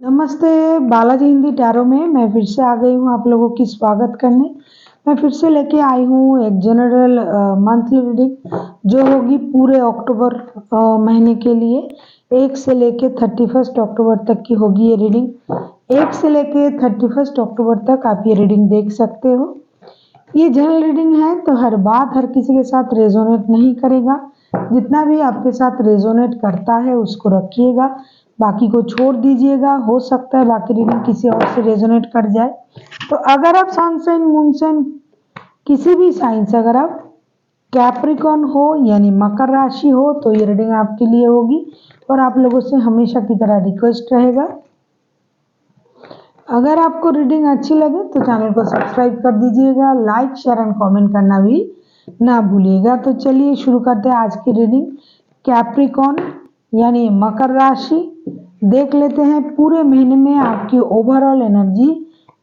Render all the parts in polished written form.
नमस्ते, बालाजी हिंदी टैरो में मैं फिर से आ गई हूँ आप लोगों की स्वागत करने। मैं फिर से लेके आई हूँ एक जनरल मंथली रीडिंग जो होगी पूरे अक्टूबर महीने के लिए। 1 से लेके 31 अक्टूबर तक की होगी ये रीडिंग। 1 से लेके 31 अक्टूबर तक आप ये रीडिंग देख सकते हो। ये जनरल रीडिंग है तो हर बात हर किसी के साथ रेजोनेट नहीं करेगा। जितना भी आपके साथ रेजोनेट करता है उसको रखिएगा, बाकी को छोड़ दीजिएगा। हो सकता है बाकी रीडिंग किसी और से रेजोनेट कर जाए। तो अगर आप सन साइन मून साइन किसी भी साइन से अगर आप कैप्रिकॉन हो यानी मकर राशि हो तो ये रीडिंग आपके लिए होगी। और आप लोगों से हमेशा की तरह रिक्वेस्ट रहेगा, अगर आपको रीडिंग अच्छी लगे तो चैनल को सब्सक्राइब कर दीजिएगा, लाइक शेयर एंड कमेंट करना भी ना भूलिएगा। तो चलिए शुरू करते हैं आज की रीडिंग। कैप्रिकॉन यानी मकर राशि, देख लेते हैं पूरे महीने में आपकी ओवरऑल एनर्जी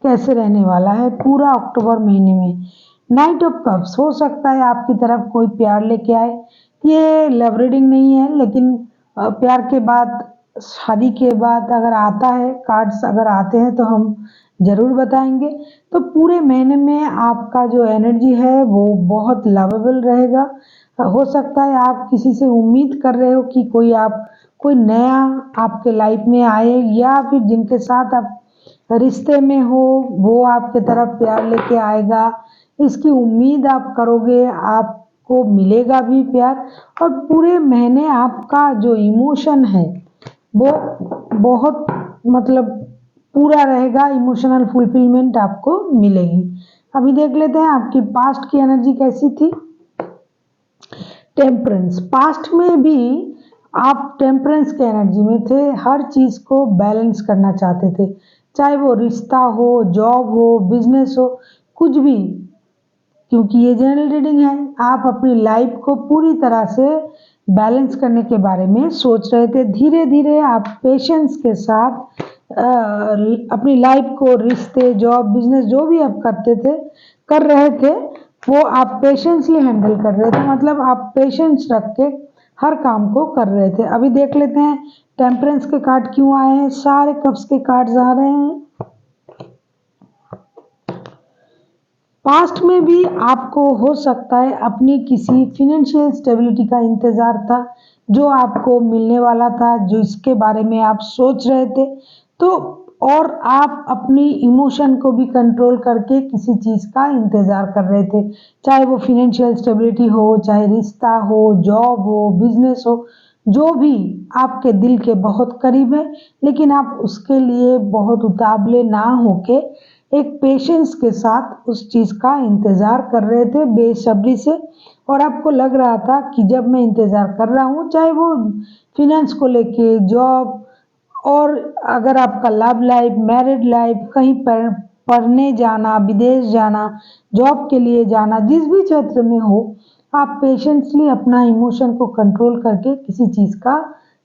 कैसे रहने वाला है पूरा अक्टूबर महीने में। नाइट ऑफ कप्स, हो सकता है आपकी तरफ कोई प्यार लेके आए। ये लव रीडिंग नहीं है, लेकिन प्यार के बाद शादी के बाद अगर आता है कार्ड्स अगर आते हैं तो हम जरूर बताएंगे। तो पूरे महीने में आपका जो एनर्जी है वो बहुत लवेबल रहेगा। हो सकता है आप किसी से उम्मीद कर रहे हो कि कोई नया आपके लाइफ में आए, या फिर जिनके साथ आप रिश्ते में हो वो आपके तरफ प्यार लेके आएगा। इसकी उम्मीद आप करोगे, आपको मिलेगा भी प्यार। और पूरे महीने आपका जो इमोशन है वो बहुत मतलब पूरा रहेगा, इमोशनल फुलफिलमेंट आपको मिलेगी। अभी देख लेते हैं आपकी पास्ट की एनर्जी कैसी थी। टेम्परेंस, पास्ट में भी आप टेम्परेंस के एनर्जी में थे, हर चीज को बैलेंस करना चाहते थे, चाहे वो रिश्ता हो, जॉब हो, बिजनेस हो, कुछ भी। क्योंकि ये जनरल रीडिंग है, आप अपनी लाइफ को पूरी तरह से बैलेंस करने के बारे में सोच रहे थे। धीरे धीरे आप पेशेंस के साथ अपनी लाइफ को, रिश्ते, जॉब, बिजनेस जो भी आप कर रहे थे वो आप पेशेंसली हैंडल कर रहे थे। मतलब आप पेशेंस रख के हर काम को कर रहे थे। अभी देख लेते हैं टेम्परेंस के कार्ड क्यों आए हैं। सारे कप्स के कार्ड्स आ रहे हैं। पास्ट में भी आपको हो सकता है अपनी किसी फिनेंशियल स्टेबिलिटी का इंतजार था, जो आपको मिलने वाला था, जो इसके बारे में आप सोच रहे थे। तो और आप अपनी इमोशन को भी कंट्रोल करके किसी चीज का इंतजार कर रहे थे, चाहे वो फिनेंशियल स्टेबिलिटी हो, चाहे रिश्ता हो, जॉब हो, बिजनेस हो, जो भी आपके दिल के बहुत करीब है। लेकिन आप उसके लिए बहुत उतावले ना होके एक पेशेंस के साथ उस चीज का इंतजार कर रहे थे बेसब्री से। और आपको लग रहा था कि जब मैं इंतजार कर रहा हूँ, चाहे वो फिनेंस को लेके, जॉब, और अगर आपका लव लाइफ, मैरिड लाइफ, कहीं पर पढ़ने जाना, विदेश जाना, जॉब के लिए जाना, जिस भी क्षेत्र में हो, आप पेशेंसली अपना इमोशन को कंट्रोल करके किसी चीज का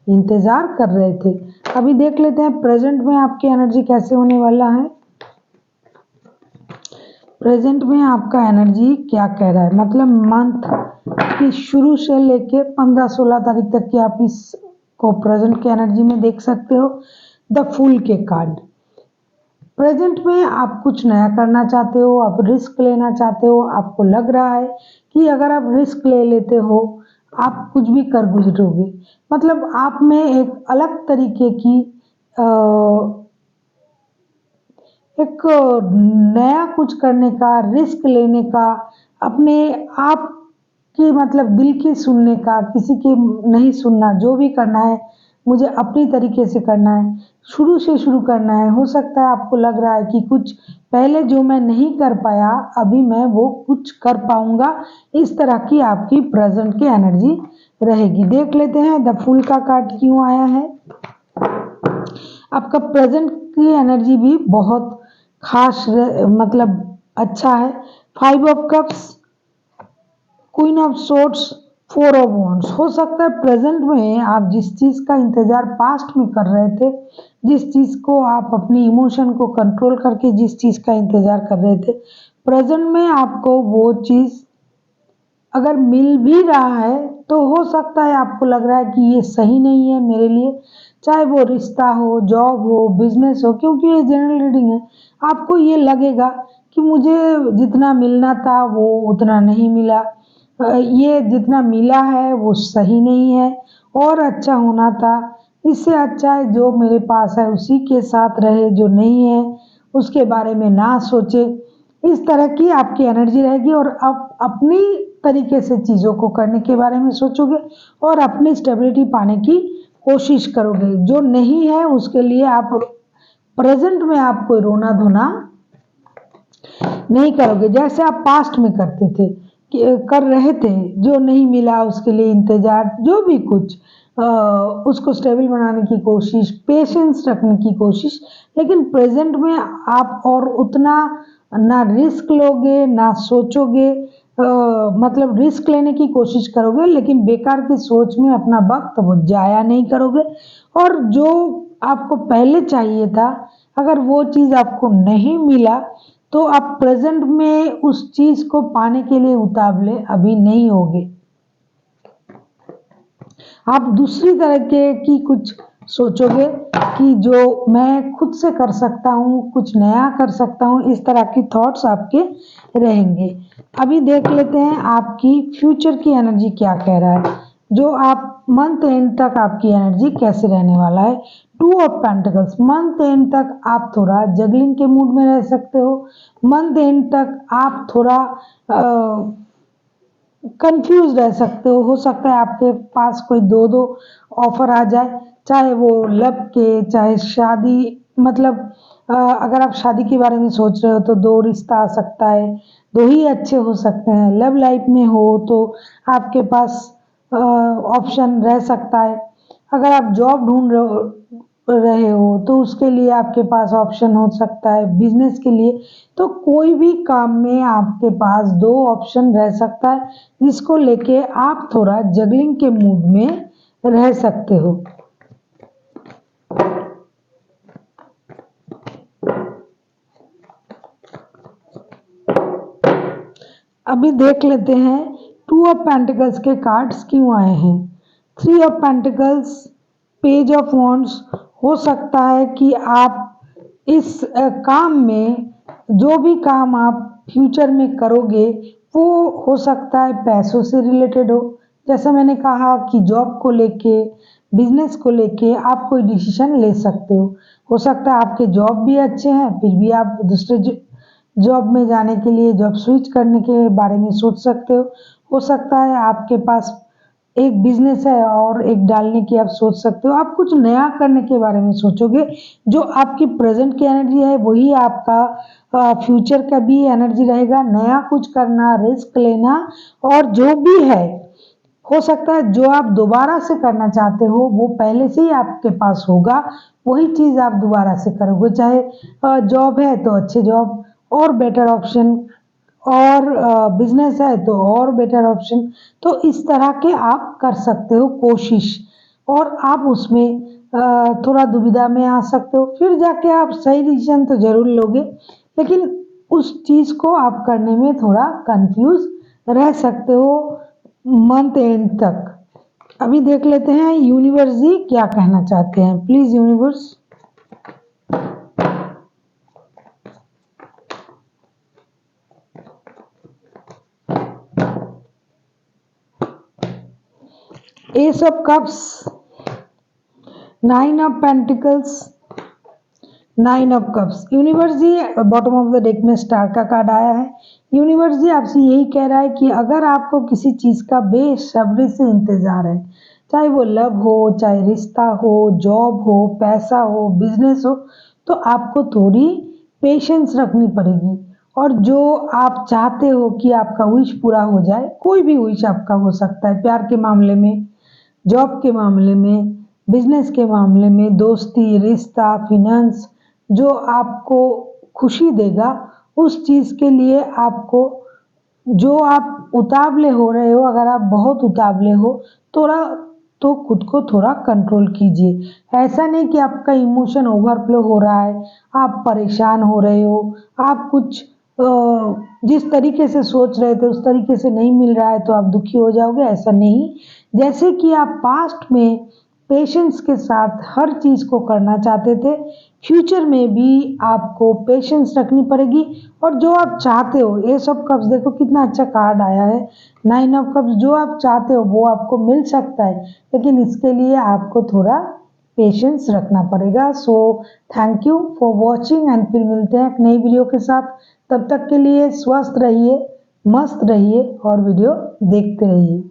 इंतजार कर रहे थे। अभी देख लेते हैं प्रेजेंट में आपकी एनर्जी कैसे होने वाला है। प्रेजेंट में आपका एनर्जी क्या कह रहा है, मतलब मंथ की शुरू से लेके 15-16 तारीख तक की आप इसको प्रेजेंट के एनर्जी में देख सकते हो। द फूल के कार्ड, प्रेजेंट में आप कुछ नया करना चाहते हो, आप रिस्क लेना चाहते हो। आपको लग रहा है कि अगर आप रिस्क ले लेते हो आप कुछ भी कर गुजरोगे। मतलब आप में एक अलग तरीके की एक नया कुछ करने का, रिस्क लेने का, अपने आप की मतलब दिल की सुनने का, किसी की नहीं सुनना, जो भी करना है मुझे अपनी तरीके से करना है, शुरू से शुरू करना है। हो सकता है आपको लग रहा है कि कुछ पहले जो मैं नहीं कर पाया अभी मैं वो कुछ कर पाऊंगा। इस तरह की आपकी प्रेजेंट की एनर्जी रहेगी। देख लेते हैं द फूल का कार्ड क्यों आया है। आपका प्रेजेंट की एनर्जी भी बहुत खास मतलब अच्छा है। 5 of cups, queen of swords, 4 of wands. हो सकता है प्रेजेंट में आप जिस चीज का इंतजार पास्ट में कर रहे थे, जिस चीज को आप अपनी इमोशन को कंट्रोल करके जिस चीज का इंतजार कर रहे थे, प्रेजेंट में आपको वो चीज अगर मिल भी रहा है तो हो सकता है आपको लग रहा है कि ये सही नहीं है मेरे लिए, चाहे वो रिश्ता हो, जॉब हो, बिजनेस हो, क्योंकि ये जनरल रीडिंग है। आपको ये लगेगा कि मुझे जितना मिलना था वो उतना नहीं मिला, ये जितना मिला है वो सही नहीं है, और अच्छा होना था, इससे अच्छा है जो मेरे पास है उसी के साथ रहे, जो नहीं है उसके बारे में ना सोचे। इस तरह की आपकी एनर्जी रहेगी और आप अपनी तरीके से चीज़ों को करने के बारे में सोचोगे और अपनी स्टेबिलिटी पाने की कोशिश करोगे। जो नहीं है उसके लिए आप प्रेजेंट में आप कोई रोना धोना नहीं करोगे, जैसे आप पास्ट में करते थे कि कर रहे थे, जो नहीं मिला उसके लिए इंतजार, जो भी कुछ उसको स्टेबल बनाने की कोशिश, पेशेंस रखने की कोशिश। लेकिन प्रेजेंट में आप और उतना ना रिस्क लोगे ना सोचोगे, मतलब रिस्क लेने की कोशिश करोगे लेकिन बेकार की सोच में अपना वक्त वो जाया नहीं करोगे। और जो आपको पहले चाहिए था, अगर वो चीज़ आपको नहीं मिला तो आप प्रेजेंट में उस चीज़ को पाने के लिए उतावले अभी नहीं होगे। आप दूसरी तरह के की कुछ सोचोगे कि जो मैं खुद से कर सकता हूँ, कुछ नया कर सकता हूँ, इस तरह की थॉट्स आपके रहेंगे। अभी देख लेते हैं आपकी फ्यूचर की एनर्जी क्या कह रहा है, जो आप मंथ एंड तक आपकी एनर्जी कैसे रहने वाला है। Two of pentacles, month and तक आप थोड़ा जगलिंग के मूड में रह सकते हो। मंथ एंड तक आप थोड़ा कंफ्यूज रह सकते हो सकता है आपके पास कोई दो दो ऑफर आ जाए, चाहे वो लव के, चाहे शादी, मतलब अगर आप शादी के बारे में सोच रहे हो तो दो रिश्ता आ सकता है, दो ही अच्छे हो सकते हैं। लव लाइफ में हो तो आपके पास ऑप्शन रह सकता है। अगर आप जॉब ढूंढ रहे हो तो उसके लिए आपके पास ऑप्शन हो सकता है। बिजनेस के लिए तो कोई भी काम में आपके पास दो ऑप्शन रह सकता है, जिसको लेके आप थोड़ा जगलिंग के मूड में रह सकते हो। अभी देख लेते हैं टू ऑफ पेंटिकल्स के कार्ड्स क्यों आए हैं। Three of pentacles, page of wands, हो सकता है कि आप इस काम में, जो भी काम आप फ्यूचर में करोगे वो हो सकता है पैसों से रिलेटेड हो। जैसा मैंने कहा कि जॉब को लेके, बिजनेस को लेके आप कोई डिसीजन ले सकते हो सकता है आपके जॉब भी अच्छे हैं फिर भी आप दूसरे जॉब में जाने के लिए, जॉब स्विच करने के बारे में सोच सकते हो सकता है आपके पास एक बिजनेस है और एक डालने की आप सोच सकते हो। आप कुछ नया करने के बारे में सोचोगे। जो आपकी प्रेजेंट की एनर्जी है वही आपका फ्यूचर का भी एनर्जी रहेगा। नया कुछ करना, रिस्क लेना, और जो भी है हो सकता है जो आप दोबारा से करना चाहते हो वो पहले से ही आपके पास होगा, वही चीज़ आप दोबारा से करोगे। चाहे जॉब है तो अच्छी जॉब और बेटर ऑप्शन, और बिजनेस है तो और बेटर ऑप्शन। तो इस तरह के आप कर सकते हो कोशिश, और आप उसमें थोड़ा दुविधा में आ सकते हो। फिर जाके आप सही डिसीजन तो जरूर लोगे, लेकिन उस चीज़ को आप करने में थोड़ा कंफ्यूज रह सकते हो मंथ एंड तक। अभी देख लेते हैं यूनिवर्स जी क्या कहना चाहते हैं। Please universe. Ace of cups, nine of pentacles, nine of cups. Universe ji bottom of the deck में स्टार का कार्ड आया है। यूनिवर्स जी आपसे यही कह रहा है कि अगर आपको किसी चीज़ का बेसब्री से इंतज़ार है, चाहे वो लव हो, चाहे रिश्ता हो, जॉब हो, पैसा हो, बिजनेस हो, तो आपको थोड़ी पेशेंस रखनी पड़ेगी। और जो आप चाहते हो कि आपका विश पूरा हो जाए, कोई भी विश आपका हो सकता है, प्यार के मामले में, जॉब के मामले में, बिजनेस के मामले में, दोस्ती, रिश्ता, फिनेंस, जो आपको खुशी देगा उस चीज़ के लिए आपको, जो आप उतावले हो रहे हो, अगर आप बहुत उतावले हो थोड़ा, तो खुद को थोड़ा कंट्रोल कीजिए। ऐसा नहीं कि आपका इमोशन ओवरफ्लो हो रहा है, आप परेशान हो रहे हो, आप कुछ जिस तरीके से सोच रहे थे उस तरीके से नहीं मिल रहा है तो आप दुखी हो जाओगे, ऐसा नहीं। जैसे कि आप पास्ट में पेशेंस के साथ हर चीज़ को करना चाहते थे, फ्यूचर में भी आपको पेशेंस रखनी पड़ेगी और जो आप चाहते हो, एस ऑफ कप्स देखो कितना अच्छा कार्ड आया है, 9 ऑफ कप्स, जो आप चाहते हो वो आपको मिल सकता है, लेकिन इसके लिए आपको थोड़ा पेशेंस रखना पड़ेगा। So thank you for watching and फिर मिलते हैं एक नई वीडियो के साथ। तब तक के लिए स्वस्थ रहिए, मस्त रहिए और वीडियो देखते रहिए।